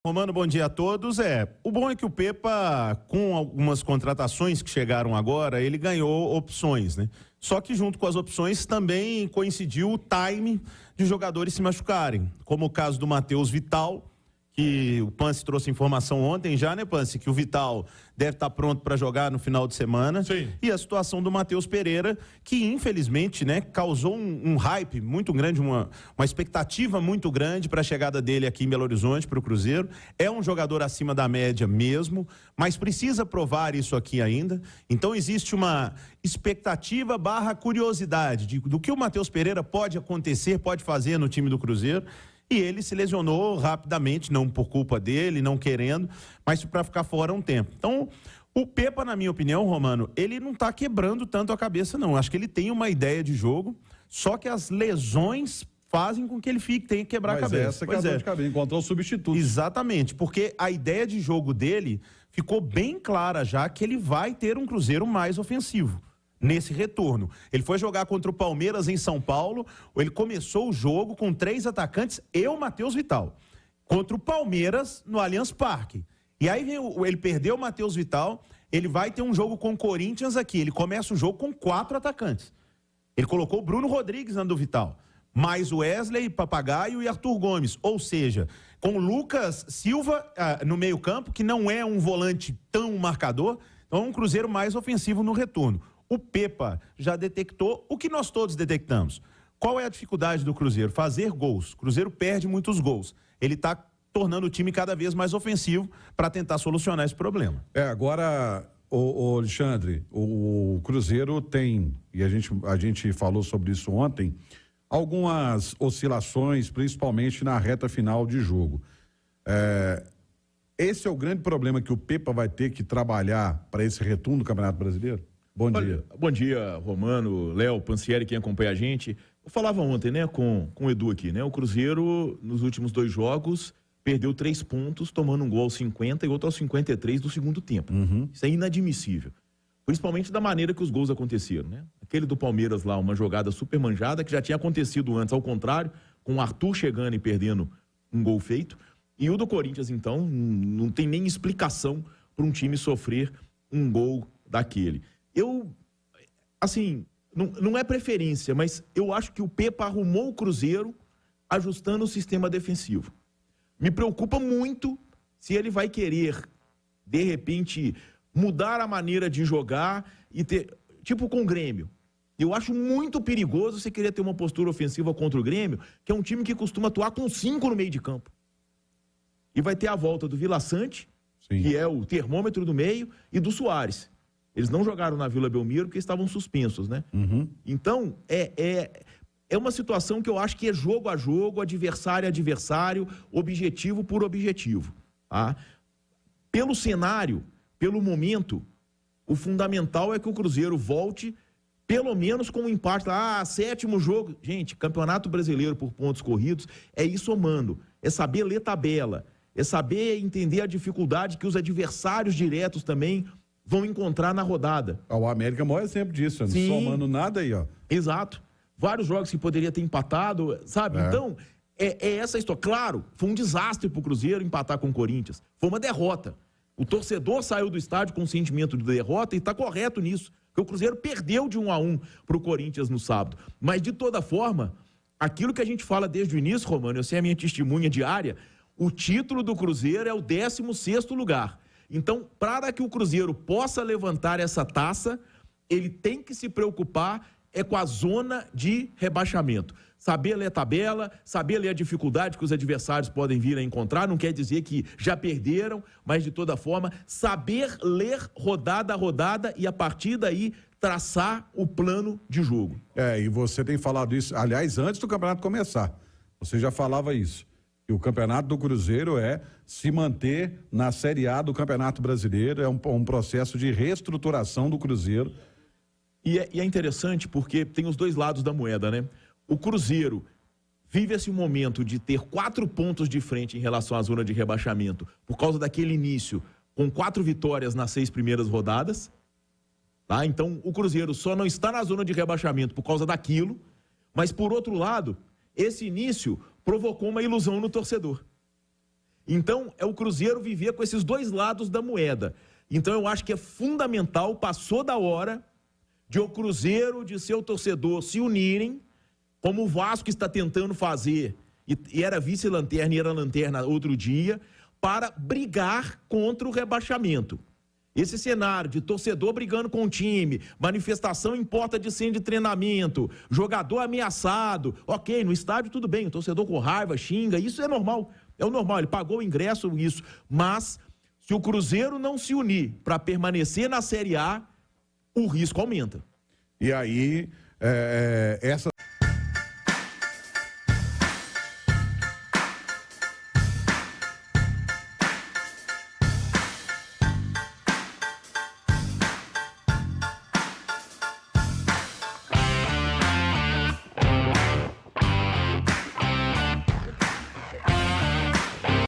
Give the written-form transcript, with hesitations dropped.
Romano, bom dia a todos. O bom é que o Pepa, com algumas contratações que chegaram agora, ele ganhou opções, né? Só que junto com as opções também coincidiu o time de jogadores se machucarem, como o caso do Matheus Vital, que o Pance trouxe informação ontem já, né, Pance? Que o Vital deve estar pronto para jogar no final de semana. Sim. E a situação do Matheus Pereira, que infelizmente, né, causou um hype muito grande, uma expectativa muito grande para a chegada dele aqui em Belo Horizonte, para o Cruzeiro. É um jogador acima da média mesmo, mas precisa provar isso aqui ainda. Então existe uma expectativa / curiosidade do que o Matheus Pereira pode acontecer, pode fazer no time do Cruzeiro. E ele se lesionou rapidamente, não por culpa dele, não querendo, mas para ficar fora um tempo. Então, o Pepa, na minha opinião, Romano, ele não está quebrando tanto a cabeça, não. Acho que ele tem uma ideia de jogo, só que as lesões fazem com que ele tenha que quebrar a cabeça. Essa que é a dor de cabeça, encontrar o substituto. Exatamente, porque a ideia de jogo dele ficou bem clara já que ele vai ter um Cruzeiro mais ofensivo. Nesse retorno. Ele foi jogar contra o Palmeiras em São Paulo, ele começou o jogo com 3 atacantes e o Matheus Vital. Contra o Palmeiras no Allianz Parque. E aí ele perdeu o Matheus Vital, ele vai ter um jogo com o Corinthians aqui, ele começa o jogo com 4 atacantes. Ele colocou o Bruno Rodrigues na do Vital, mais o Wesley, Papagaio e Arthur Gomes. Ou seja, com o Lucas Silva no meio campo, que não é um volante tão marcador, então é um Cruzeiro mais ofensivo no retorno. O Pepa já detectou o que nós todos detectamos. Qual é a dificuldade do Cruzeiro? Fazer gols. O Cruzeiro perde muitos gols. Ele está tornando o time cada vez mais ofensivo para tentar solucionar esse problema. Agora, o Alexandre, o Cruzeiro tem, e a gente falou sobre isso ontem, algumas oscilações, principalmente na reta final de jogo. Esse é o grande problema que o Pepa vai ter que trabalhar para esse retorno do Campeonato Brasileiro? Bom dia. Bom dia, Romano, Léo, Pancieri, quem acompanha a gente. Eu falava ontem, né, com o Edu aqui, né? O Cruzeiro, nos últimos 2 jogos, perdeu 3 pontos, tomando um gol aos 50 e outro aos 53 do segundo tempo. Isso é inadmissível. Principalmente da maneira que os gols aconteceram, né? Aquele do Palmeiras lá, uma jogada super manjada, que já tinha acontecido antes, ao contrário, com o Arthur chegando e perdendo um gol feito. E o do Corinthians, então, não tem nem explicação para um time sofrer um gol daquele. Não é preferência, mas eu acho que o Pepa arrumou o Cruzeiro ajustando o sistema defensivo. Me preocupa muito se ele vai querer, de repente, mudar a maneira de jogar e ter, tipo com o Grêmio. Eu acho muito perigoso você querer ter uma postura ofensiva contra o Grêmio, que é um time que costuma atuar com 5 no meio de campo. E vai ter a volta do Vila Sante, que é o termômetro do meio, e do Soares. Eles não jogaram na Vila Belmiro porque estavam suspensos, né? Então, é uma situação que eu acho que é jogo a jogo, adversário a adversário, objetivo por objetivo. Tá? Pelo cenário, pelo momento, o fundamental é que o Cruzeiro volte, pelo menos com um empate. 7º jogo. Gente, Campeonato Brasileiro por pontos corridos é ir somando, é saber ler tabela, é saber entender a dificuldade que os adversários diretos também vão encontrar na rodada. O América é o maior exemplo disso, não somando nada aí, ó. Exato. Vários jogos que poderia ter empatado, sabe? Então, é essa história. Claro, foi um desastre pro Cruzeiro empatar com o Corinthians. Foi uma derrota. O torcedor saiu do estádio com o sentimento de derrota e tá correto nisso. Porque o Cruzeiro perdeu de 1-1 pro Corinthians no sábado. Mas, de toda forma, aquilo que a gente fala desde o início, Romano, eu sei a minha testemunha diária, o título do Cruzeiro é o 16º lugar. Então, para que o Cruzeiro possa levantar essa taça, ele tem que se preocupar com a zona de rebaixamento. Saber ler a tabela, saber ler a dificuldade que os adversários podem vir a encontrar, não quer dizer que já perderam, mas de toda forma, saber ler rodada a rodada e a partir daí traçar o plano de jogo. E você tem falado isso, aliás, antes do campeonato começar, você já falava isso. E o campeonato do Cruzeiro é se manter na Série A do Campeonato Brasileiro, é um processo de reestruturação do Cruzeiro. E é interessante porque tem os dois lados da moeda, né? O Cruzeiro vive esse momento de ter 4 pontos de frente em relação à zona de rebaixamento, por causa daquele início com 4 vitórias nas 6 primeiras rodadas. Tá? Então, o Cruzeiro só não está na zona de rebaixamento por causa daquilo, mas, por outro lado, esse início provocou uma ilusão no torcedor. Então, é o Cruzeiro viver com esses dois lados da moeda. Então, eu acho que é fundamental, passou da hora de o Cruzeiro, de seu torcedor se unirem, como o Vasco está tentando fazer, e era vice-lanterna e era lanterna outro dia, para brigar contra o rebaixamento. Esse cenário de torcedor brigando com o time, manifestação em porta de centro de treinamento, jogador ameaçado, ok, no estádio tudo bem, o torcedor com raiva, xinga, isso é normal, ele pagou o ingresso, isso, mas se o Cruzeiro não se unir para permanecer na Série A, o risco aumenta. E aí, essa